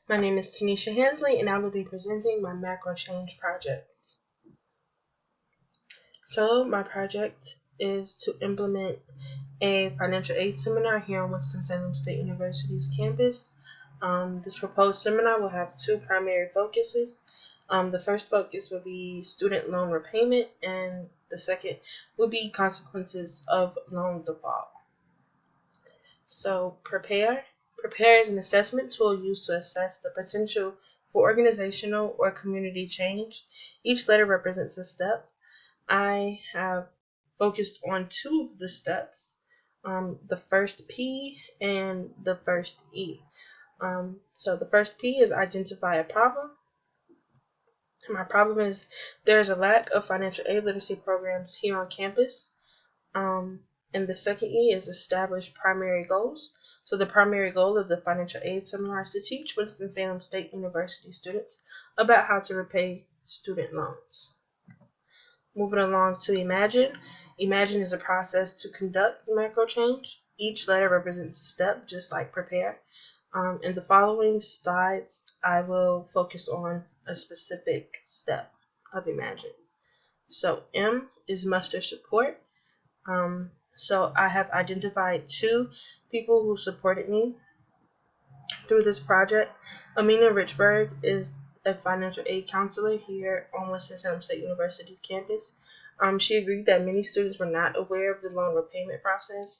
My name is Tanisha Hensley, and I will be presenting my macro change project. So my project is to implement a financial aid seminar here on Winston-Salem State University's campus. This proposed seminar will have two primary focuses. The first focus will be student loan repayment, and the second will be consequences of loan default. So Prepare is an assessment tool used to assess the potential for organizational or community change. Each letter represents a step. I have focused on two of the steps, the first P and the first E. So the first P is identify a problem. My problem is there is a lack of financial aid literacy programs here on campus. And the second E is establish primary goals. So the primary goal of the financial aid seminar is to teach Winston-Salem State University students about how to repay student loans. Moving along to Imagine. Imagine is a process to conduct macro change. Each letter represents a step, just like Prepare. In the following slides, I will focus on a specific step of Imagine. So M is muster support. So I have identified two people who supported me through this project. Amina Richburg is a financial aid counselor here on Winston-Salem State University's campus. She agreed that many students were not aware of the loan repayment process,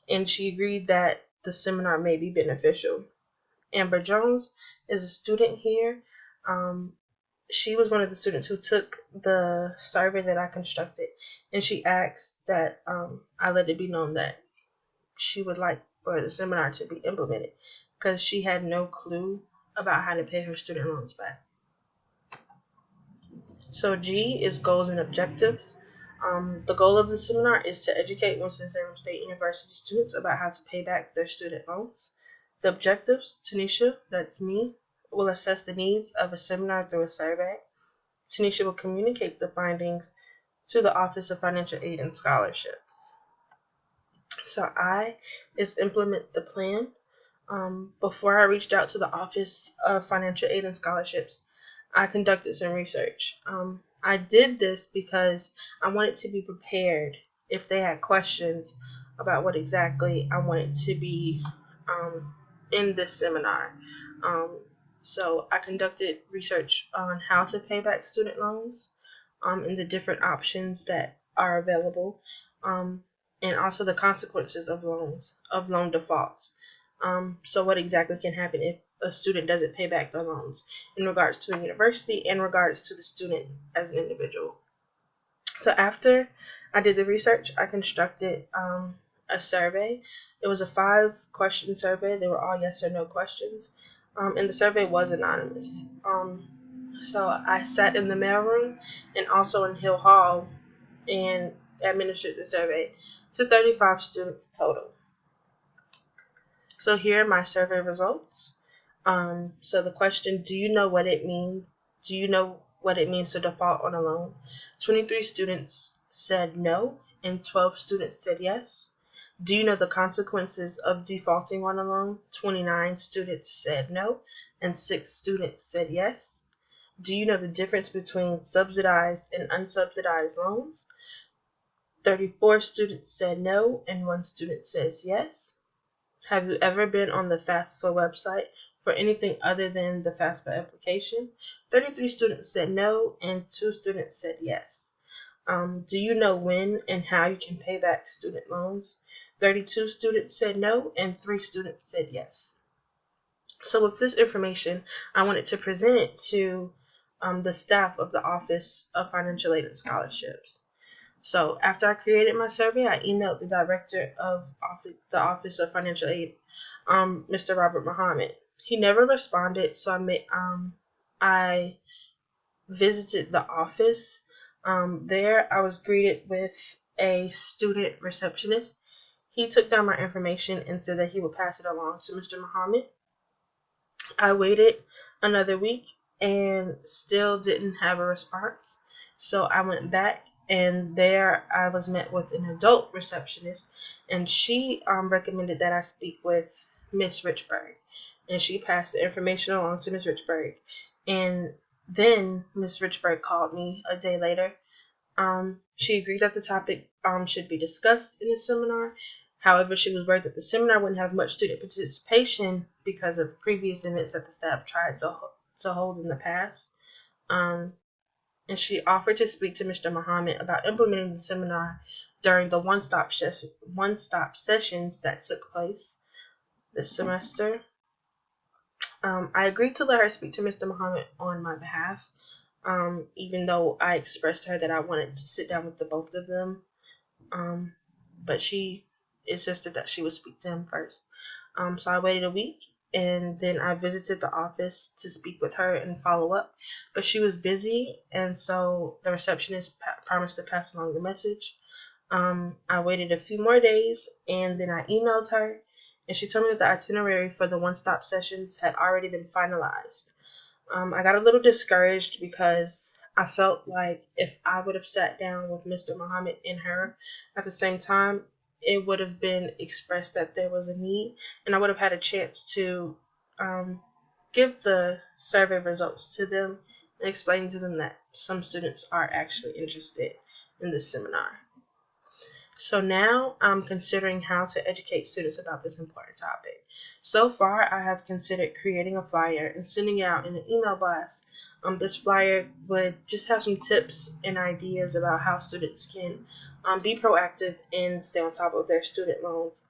and she agreed that the seminar may be beneficial. Amber Jones is a student here. She was one of the students who took the survey that I constructed, and she asked that I let it be known that she would like for the seminar to be implemented because she had no clue about how to pay her student loans back. So G is goals and objectives. The goal of the seminar is to educate Winston-Salem State University students about how to pay back their student loans. The objectives, Tanisha, that's me, will assess the needs of a seminar through a survey. Tanisha will communicate the findings to the Office of Financial Aid and Scholarships. So I is implement the plan. Before I reached out to the Office of Financial Aid and Scholarships, I conducted some research. I did this because I wanted to be prepared if they had questions about what exactly I wanted to be in this seminar. So I conducted research on how to pay back student loans and the different options that are available, and also the consequences of loan defaults. So what exactly can happen if a student doesn't pay back their loans in regards to the university, in regards to the student as an individual. So after I did the research, I constructed a survey. It was a 5-question survey. They were all yes or no questions, and the survey was anonymous. So I sat in the mailroom and also in Hill Hall and administered the survey to 35 students total. So here are my survey results. So the question, do you know what it means? Do you know what it means to default on a loan? 23 students said no, and 12 students said yes. Do you know the consequences of defaulting on a loan? 29 students said no, and 6 students said yes. Do you know the difference between subsidized and unsubsidized loans? 34 students said no, and 1 student says yes. Have you ever been on the FAFSA website for anything other than the FAFSA application? 33 students said no, and 2 students said yes. Do you know when and how you can pay back student loans? 32 students said no, and 3 students said yes. So with this information, I wanted to present it to the staff of the Office of Financial Aid and Scholarships. So after I created my survey, I emailed the director of the Office of Financial Aid, Mr. Robert Muhammad. He never responded, so I visited the office. There, I was greeted with a student receptionist. He took down my information and said that he would pass it along to Mr. Muhammad. I waited another week and still didn't have a response. So I went back, and there I was met with an adult receptionist, and she recommended that I speak with Miss Richburg. and she passed the information along to Ms. Richburg. And then Ms. Richburg called me a day later. She agreed that the topic should be discussed in the seminar. However, she was worried that the seminar wouldn't have much student participation because of previous events that the staff tried to hold in the past. And she offered to speak to Mr. Muhammad about implementing the seminar during the one-stop sessions that took place this semester. I agreed to let her speak to Mr. Muhammad on my behalf, even though I expressed to her that I wanted to sit down with the both of them. But she insisted that she would speak to him first. So I waited a week, and then I visited the office to speak with her and follow up. But she was busy, and so the receptionist promised to pass along the message. I waited a few more days, and then I emailed her, and she told me that the itinerary for the one-stop sessions had already been finalized. I got a little discouraged because I felt like if I would have sat down with Mr. Muhammad and her at the same time, it would have been expressed that there was a need, and I would have had a chance to give the survey results to them and explain to them that some students are actually interested in this seminar. So now I'm considering how to educate students about this important topic. So far, I have considered creating a flyer and sending it out in an email blast. This flyer would just have some tips and ideas about how students can be proactive and stay on top of their student loans.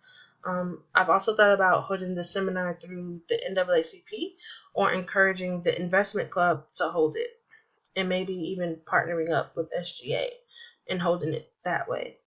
I've also thought about holding the seminar through the NAACP or encouraging the investment club to hold it, and maybe even partnering up with SGA and holding it that way.